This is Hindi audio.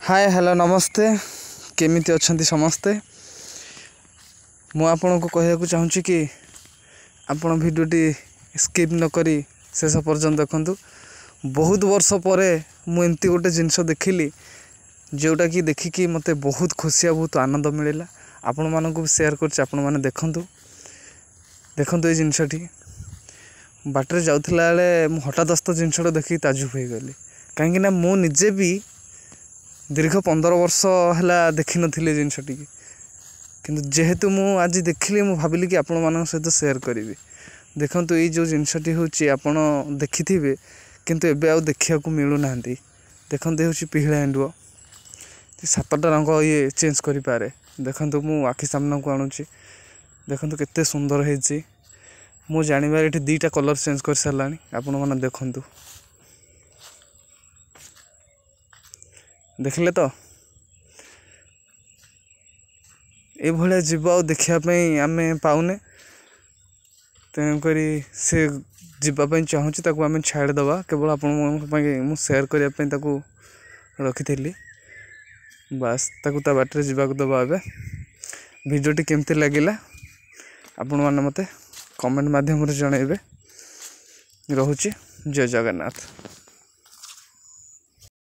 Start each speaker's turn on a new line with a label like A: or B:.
A: हाय हेलो नमस्ते केमिति अछंती समस्ते मु आपन को कहया को चाहूँगी कि आपण भिडियोटी स्किप न करी शेष पर्यंत देखंतु। बहुत वर्ष पर मु एमती गोटे जिनस देखिली जोटा कि देखिकी मते बहुत खुशी बहुत आनंद मिलला। आपण मानक भी शेयर कर आपण माने देखंतु देखंतु ए जिनसटी बाटर जाउथला बेले मु हठात जिनसटा देखि ताजुब हो गली कहीं ना मु निजे भी दीर्घ 15 वर्ष है देखी नी जिनसटी किंतु जेहेतु मु आज देखिली मु भाविली कि आपण मान सहित शेयर करी। देखो ये जो जिनसटी हूँ आप देखि किंतु एबे आउ देखा मिलू ना। देखो ये हूँ पिहिला एंडुओ 7टा रंग ये चेंज करि पारे। देखो मु आखि सामना को आणुची देखो केते सुंदर है। मु जानिबार एठी 2टा कलर चेंज कर सारलानी आपण माने देखंतु देखले तो ये भाया जीव आ देखापी आम पाऊने तेणुक से जीवाई चाहूँगी आम छाड़देवा केवल आप सेयार करने रखी बास ता बाटर जावाक दबा। ए भिडियोटी केमती लगिला आपण मैंने मत कमेंट माध्यम जनइबे। रोची जय जगन्नाथ।